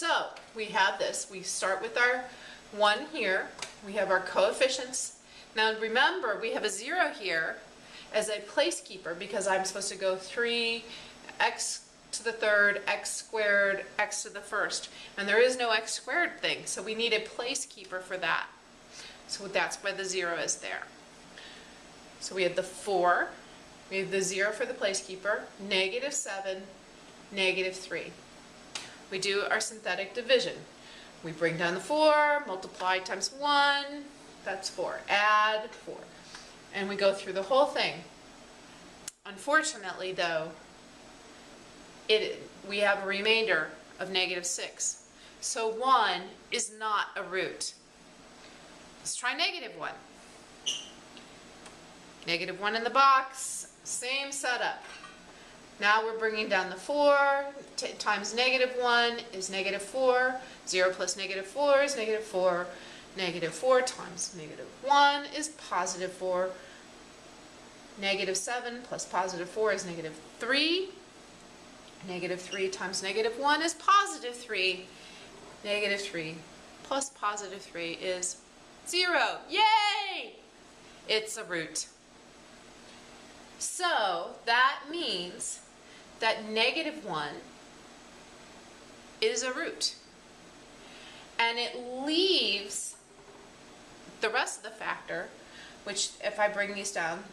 So we have this. We start with our 1 here. We have our coefficients. Now remember, we have a 0 here as a placekeeper because I'm supposed to go 3x to the third, x squared, x to the first. And there is no x squared thing, so we need a placekeeper for that. So that's why the 0 is there. So we have the 4, we have the 0 for the placekeeper, -7, -3. We do our synthetic division. We bring down the 4, multiply times 1, that's 4. Add 4. And we go through the whole thing. Unfortunately, though, we have a remainder of -6. So 1 is not a root. Let's try -1. -1 in the box, same setup. Now we're bringing down the 4, times -1 is -4, 0 plus -4 is -4, -4 times -1 is +4, -7 plus +4 is -3, -3 times -1 is +3, -3 plus +3 is 0. Yay! It's a root. So that means that -1 is a root. And it leaves the rest of the factor, which if I bring these down,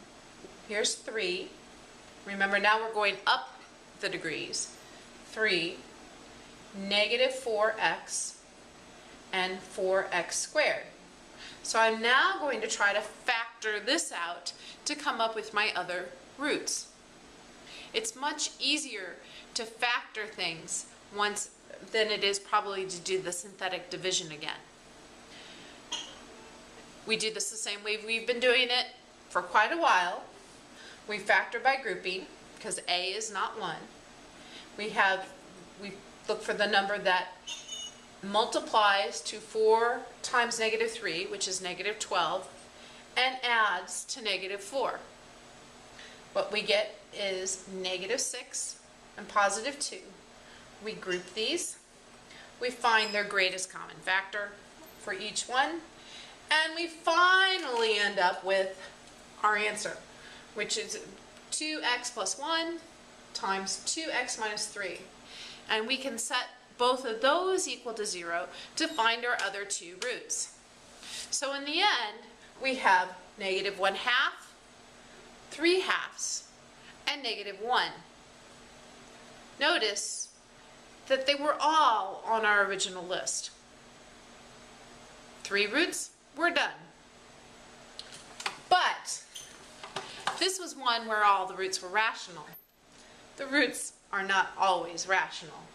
here's 3. Remember, now we're going up the degrees. 3, -4x, and 4x squared. So I'm now going to try to factor this out to come up with my other roots. It's much easier to factor things once than it is probably to do the synthetic division again. We do this the same way we've been doing it for quite a while. We factor by grouping because A is not 1. We look for the number that multiplies to 4 times -3, which is -12, and adds to -4. What we get is -6 and +2. We group these. We find their greatest common factor for each one. And we finally end up with our answer, which is 2x plus 1 times 2x minus 3. And we can set both of those equal to 0 to find our other 2 roots. So in the end, we have -1/2, 3/2, and -1. Notice that they were all on our original list. 3 roots, we're done. But this was one where all the roots were rational. The roots are not always rational.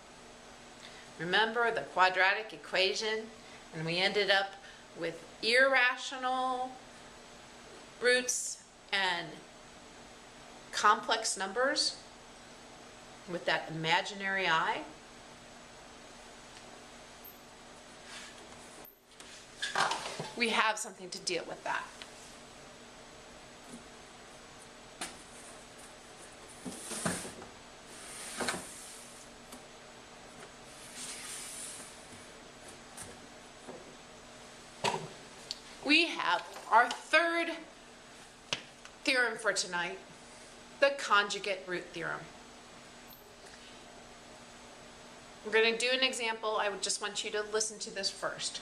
Remember the quadratic equation, and we ended up with irrational roots and complex numbers with that imaginary I. We have something to deal with that. We have our third theorem for tonight, the conjugate root theorem. We're going to do an example. I would just want you to listen to this first.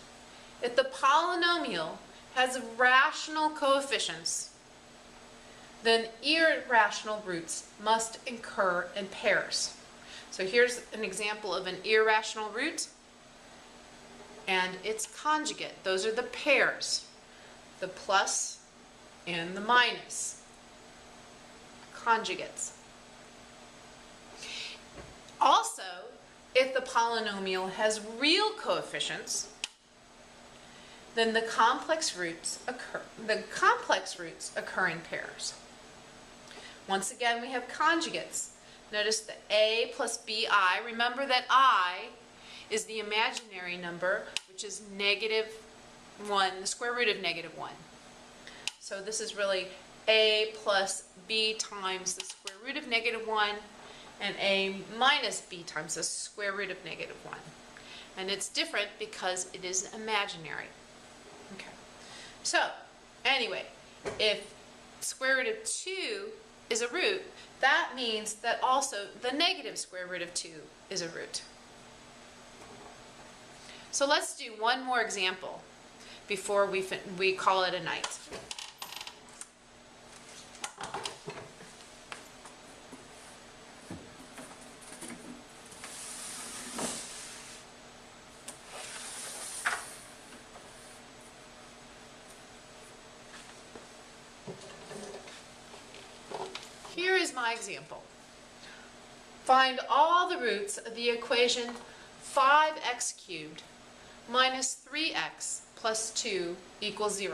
If the polynomial has rational coefficients, then irrational roots must occur in pairs. So here's an example of an irrational root and its conjugate. Those are the pairs, the plus and the minus, conjugates. Also, if the polynomial has real coefficients, then the complex roots occur in pairs. Once again, we have conjugates. Notice the a plus bi. Remember that I is the imaginary number, which is -1, the square root of -1. So this is really a plus b times the square root of -1, and a minus b times the square root of -1. And it's different because it is imaginary. Okay. So, anyway, if square root of 2 is a root, that means that also the negative square root of 2 is a root. So let's do one more example before we call it a night. Here is my example. Find all the roots of the equation 5x cubed minus 3x plus 2 equals 0.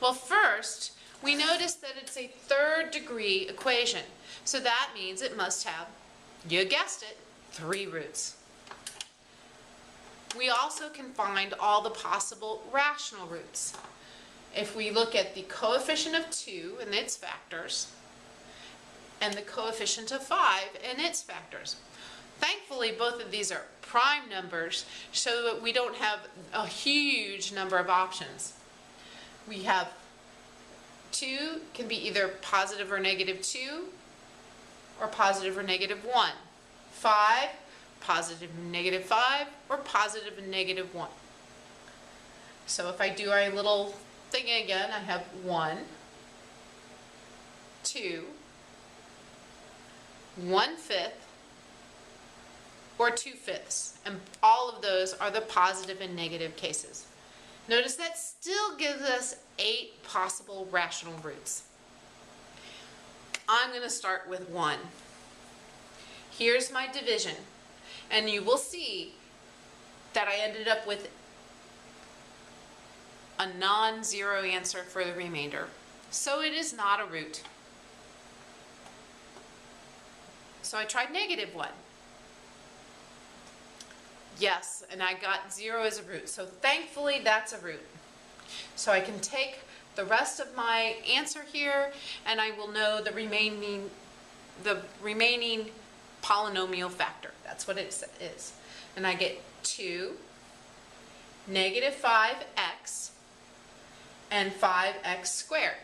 Well, first, we notice that it's a third degree equation. So that means it must have, you guessed it, 3 roots. We also can find all the possible rational roots. If we look at the coefficient of 2 and its factors, and the coefficient of 5 and its factors. Thankfully, both of these are prime numbers, so that we don't have a huge number of options. We have 2 can be either positive or negative 2, or positive or negative 1. 5, positive and negative 5, or positive and negative 1. So if I do our little thing again, I have 1, 2, 1/5, or 2/5, and all of those are the positive and negative cases. Notice that still gives us 8 possible rational roots. I'm going to start with 1. Here's my division, and you will see that I ended up with a non-zero answer for the remainder. So it is not a root. So I tried negative 1. Yes, and I got 0 as a root. So thankfully that's a root. So I can take the rest of my answer here and I will know the remaining polynomial factor. That's what it is. And I get 2, negative 5x, and 5x squared.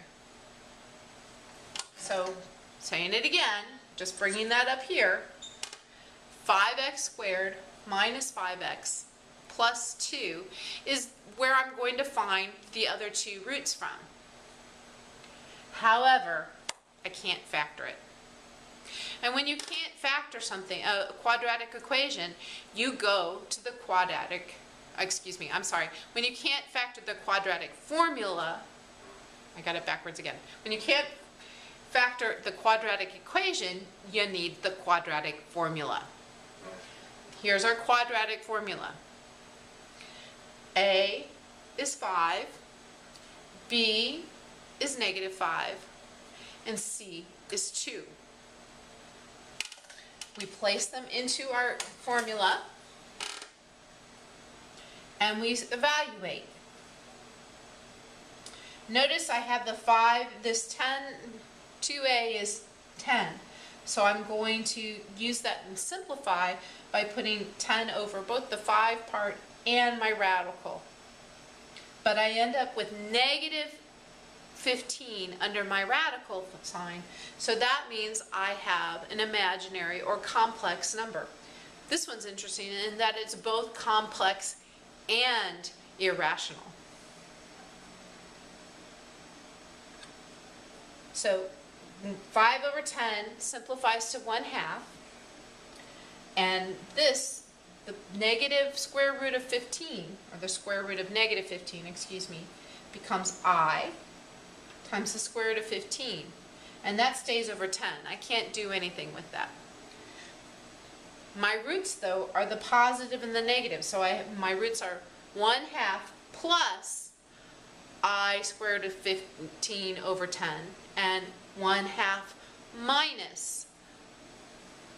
So saying it again, just bringing that up here, 5x squared minus 5x plus 2 is where I'm going to find the other 2 roots from. However, I can't factor it. And when you can't factor something, a quadratic equation, you go to the when you can't factor the quadratic formula, I got it backwards again. When you can't factor the quadratic equation, you need the quadratic formula. Here's our quadratic formula. A is 5, B is negative 5, and C is 2. We place them into our formula, and we evaluate. Notice I have the 5, this 10, 2a is 10. So I'm going to use that and simplify by putting 10 over both the 5 part and my radical. But I end up with negative 15 under my radical sign. So that means I have an imaginary or complex number. This one's interesting in that it's both complex and irrational. So 5 over 10 simplifies to 1/2, and this, the negative square root of 15, or the square root of negative 15, excuse me, becomes I times the square root of 15, and that stays over 10. I can't do anything with that. My roots, though, are the positive and the negative, so my roots are 1/2 plus I square root of 15 over 10, and 1/2 minus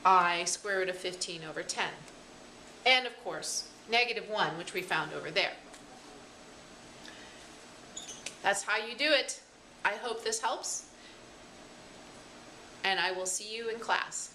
I square root of 15 over 10. And of course, negative 1, which we found over there. That's how you do it. I hope this helps, and I will see you in class.